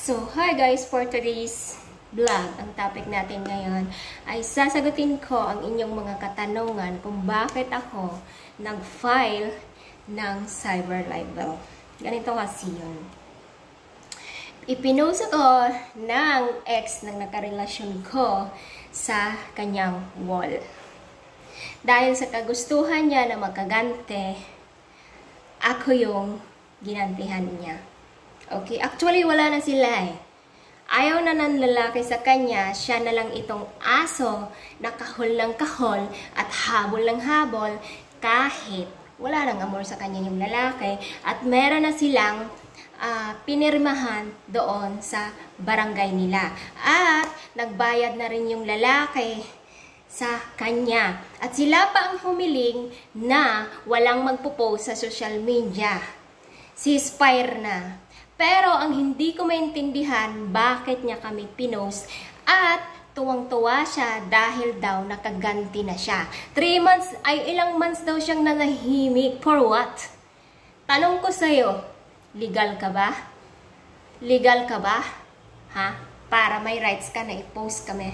So, hi guys, for today's vlog, ang topic natin ngayon ay sasagutin ko ang inyong mga katanungan kung bakit ako nag-file ng cyber libel. Ganito kasi yun. Ipinost ako ng ex ng nakarelasyon ko sa kanyang wall. Dahil sa kagustuhan niya na magkagante, ako yung ginantihan niya. Okay, actually wala na sila eh. Ayaw na ng lalaki sa kanya, siya na lang itong aso na kahol ng kahol at habol ng habol kahit wala nang amor sa kanya yung lalaki at meron na silang pinirmahan doon sa barangay nila. At nagbayad na rin yung lalaki sa kanya. At sila pa ang humiling na walang magpo-post sa social media. Ceasefire na. Pero ang hindi ko maintindihan bakit niya kami pinost at tuwang-tuwa siya dahil daw nakaganti na siya. 3 months ay ilang months daw siyang nanahimik. For what? Tanong ko sa'yo, legal ka ba? Legal ka ba? Ha? Para may rights ka na i-post kami.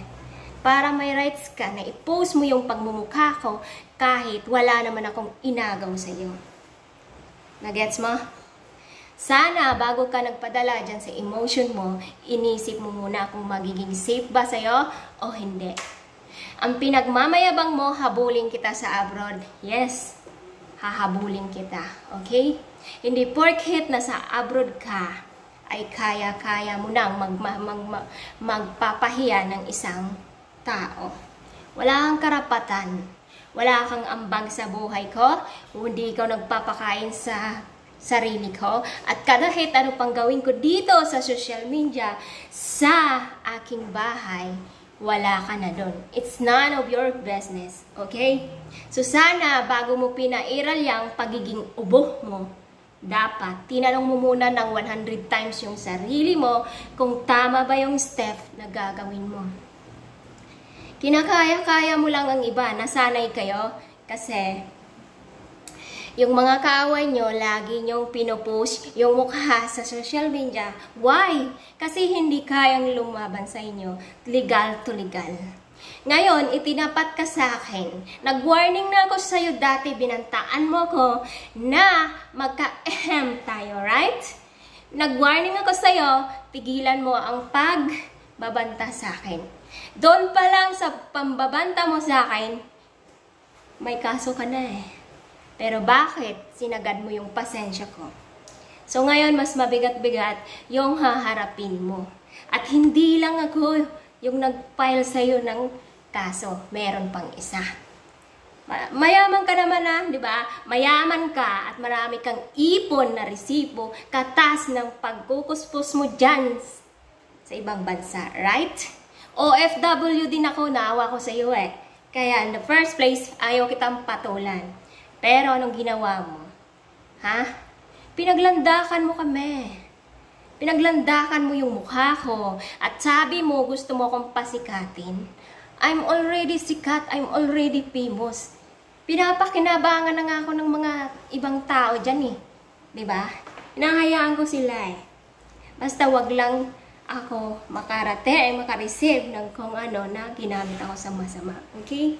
Para may rights ka na i-post mo yung pagmumukha ko kahit wala naman akong inagaw sa'yo. Nagets mo? Sana bago ka nagpadala dyan sa emotion mo, inisip mo muna kung magiging safe ba sa'yo o hindi. Ang pinagmamayabang mo, habulin kita sa abroad. Yes, hahabulin kita. Okay? Hindi porket na sa abroad ka, ay kaya-kaya mo nang magpapahiya ng isang tao. Wala kang karapatan. Wala kang ambag sa buhay ko. Hindi ikaw nagpapakain sa sarili ko. At kahit ano pang gawin ko dito sa social media, sa aking bahay, wala ka na doon. It's none of your business. Okay? So sana, bago mo pinairal yung pagiging ubo mo, dapat tinanong mo muna ng 100 times yung sarili mo kung tama ba yung step na gagawin mo. Kinakaya-kaya mo lang ang iba, nasanay kayo kasi yung mga kaaway nyo, lagi nyong pinopost yung mukha sa social media. Why? Kasi hindi kayang lumaban sa inyo. Legal to legal. Ngayon, itinapat ka sa akin. Nag-warning na ako sa'yo dati, binantaan mo ko na magka-ehem tayo, right? Nag-warning ako sa'yo, tigilan mo ang pagbabanta sa akin. Doon pa lang sa pambabanta mo sa akin, may kaso ka na eh. Pero bakit sinagad mo yung pasensya ko? So ngayon, mas mabigat-bigat yung haharapin mo. At hindi lang ako yung nag-file sa'yo ng kaso. Meron pang isa. Mayaman ka naman na, di ba? Mayaman ka at marami kang ipon na resibo katas ng pagkukuspos mo dyan sa ibang bansa. Right? OFW din ako, naawa ko sa'yo eh. Kaya in the first place, ayaw kitang patulan. Pero anong ginawa mo? Ha? Pinaglandakan mo kami. Pinaglandakan mo yung mukha ko. At sabi mo, gusto mo akong pasikatin. I'm already sikat. I'm already famous. Pinapakinabangan na nga ako ng mga ibang tao dyan eh. Diba? Hinahayaan ko sila eh. Basta wag lang ako makarate, makareceive ng kung ano na ginamit ako sa masama. Okay?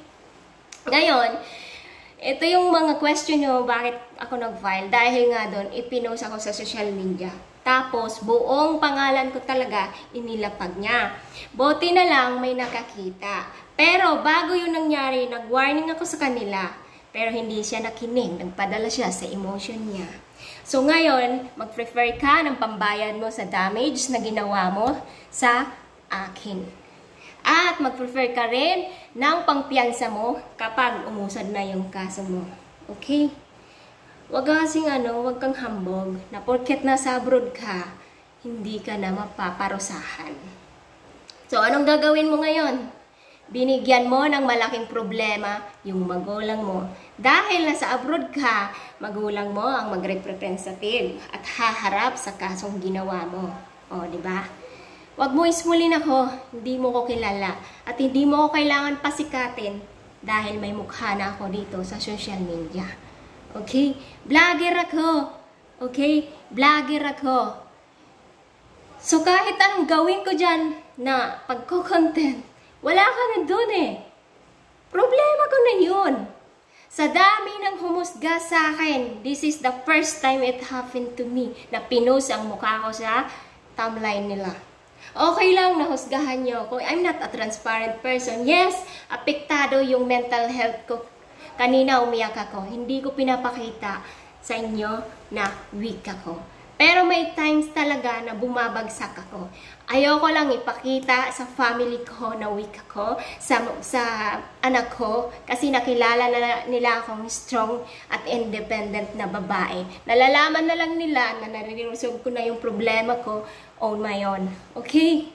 Ngayon, ito yung mga question nyo, bakit ako nag-file. Dahil nga doon, ipinost ako sa social media. Tapos, buong pangalan ko talaga, inilapag niya. Buti na lang, may nakakita. Pero, bago yun nangyari, nag-warning ako sa kanila. Pero, hindi siya nakinig. Nagpadala siya sa emotion niya. So, ngayon, mag-prefer ka ng pambayad mo sa damage na ginawa mo sa akin. At mag-prefer ka rin ng pangpiyansa mo kapag umusad na yung kaso mo. Okay? Huwag kasing huwag kang hambog na porket nasa abroad ka, hindi ka na mapaparusahan. So, anong gagawin mo ngayon? Binigyan mo ng malaking problema yung magulang mo. Dahil nasa abroad ka, magulang mo ang mag-representative at haharap sa kasong ginawa mo. O, di ba? Huwag mo ismulin ako, hindi mo ko kilala. At hindi mo ko kailangan pasikatin dahil may mukha na ako dito sa social media. Okay? Vlogger ako. Okay? Vlogger ako. So kahit anong gawin ko dyan na pagko-content, wala ka na dun eh. Problema ko na yun. Sa dami ng humusga sa akin, this is the first time it happened to me na pinost ang mukha ko sa timeline nila. Okay lang na husgahan nyo ako. I'm not a transparent person. Yes, apektado yung mental health ko. Kanina umiyak ako. Hindi ko pinapakita sa inyo na weak ako. Pero may times talaga na bumabagsak ako. Ayoko lang ipakita sa family ko na weak ako, sa anak ko, kasi nakilala na nila akong strong at independent na babae. Nalalaman na lang nila na nare-resolve ko na yung problema ko on my own. Okay?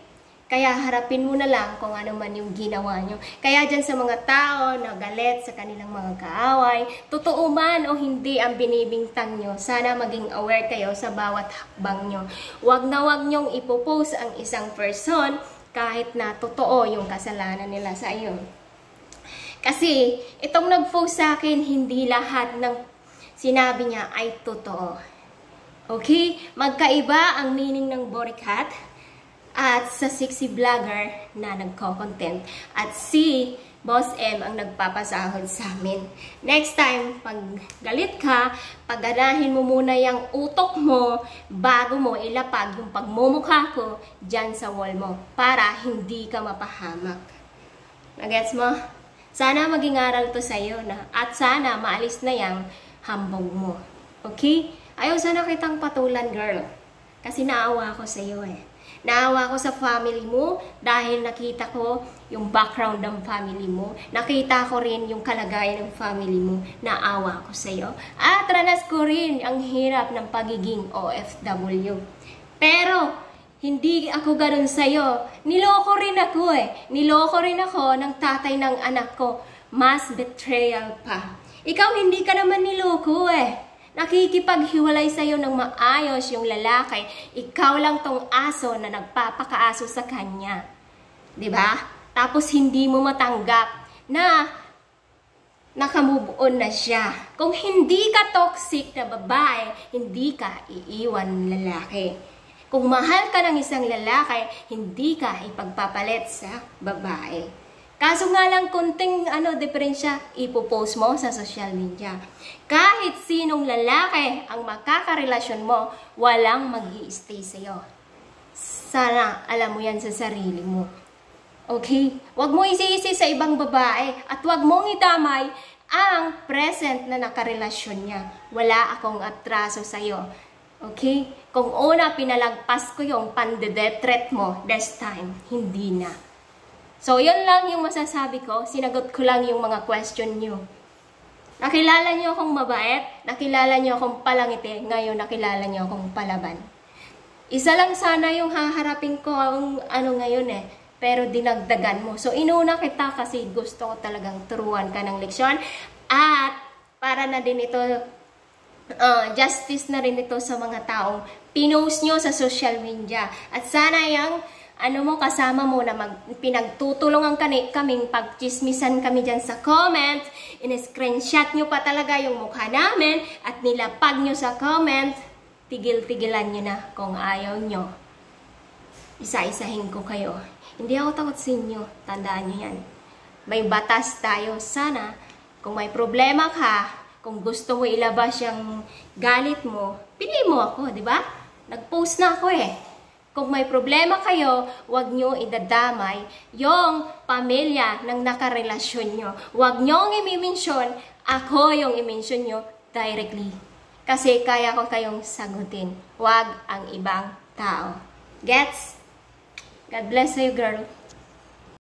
Kaya harapin mo na lang kung ano man yung ginawa nyo. Kaya dyan sa mga tao na galit sa kanilang mga kaaway, totoo man o hindi ang binibintang nyo, sana maging aware kayo sa bawat hakbang nyo. Huwag na huwag nyong ipopost ang isang person kahit na totoo yung kasalanan nila sa iyo. Kasi itong nag-post sa akin, hindi lahat ng sinabi niya ay totoo. Okay? Magkaiba ang meaning ng borikat at sa sexy vlogger na nagko-content. At si Boss M ang nagpapasahod sa amin. Next time, pag galit ka, paganahin mo muna yung utok mo bago mo ilapag yung pagmumukha ko dyan sa wall mo para hindi ka mapahamak. Nagets mo? Sana maging aral to sa'yo na at sana maalis na yung hambog mo. Okay? Ayaw sana kitang patulan, girl. Kasi naawa ko sa'yo eh. Naawa ko sa family mo dahil nakita ko yung background ng family mo. Nakita ko rin yung kalagayan ng family mo. Naawa ko sa iyo. At ranas ko rin ang hirap ng pagiging OFW. Pero hindi ako ganun sa iyo. Niloko rin ako eh. Niloko rin ako ng tatay ng anak ko. Mas betrayal pa. Ikaw hindi ka naman niloko eh. Nakikipaghiwalay sa'yo ng maayos yung lalaki. Ikaw lang tong aso na nagpapakaaso sa kanya. Diba? Tapos hindi mo matanggap na nakamove on na siya. Kung hindi ka toxic na babae, hindi ka iiwan lalaki. Kung mahal ka ng isang lalaki, hindi ka ipagpapalit sa babae. Kaso nga lang kunting diferensya, ipopost mo sa social media. Kahit sinong lalaki ang makakarelasyon mo, walang mag-i-stay sa'yo. Sana alam mo yan sa sarili mo. Okay? Huwag mo isi-isi sa ibang babae at huwag mong idamay ang present na nakarelasyon niya. Wala akong atraso sa'yo. Okay? Kung una pinalagpas ko yung pandedetret mo, this time, hindi na. So, yun lang yung masasabi ko. Sinagot ko lang yung mga question nyo. Nakilala nyo akong mabait, nakilala nyo akong palangiti, ngayon nakilala nyo akong palaban. Isa lang sana yung haharapin ko ang ngayon eh, pero dinagdagan mo. So, inuna kita kasi gusto ko talagang turuan ka ng leksyon. At para na din ito, justice na rin ito sa mga taong pinost nyo sa social media. At sana yung kasama mo na pinagtutulungan kaming pagchismisan kami dyan sa comment, in-screenshot nyo pa talaga yung mukha namin at nilapag nyo sa comment, tigil-tigilan nyo na kung ayaw nyo. Isa-isahin ko kayo. Hindi ako takot sa inyo, tandaan nyo yan. May batas tayo, sana kung may problema ka, kung gusto mo ilabas yung galit mo, pili mo ako, di ba? Nag-post na ako eh. Kung may problema kayo, huwag nyo idadamay yung pamilya ng nakarelasyon nyo. Huwag nyo i-mention, ako yung i-mention nyo directly. Kasi kaya ko kayong sagutin. Huwag ang ibang tao. Gets? God bless you, girl.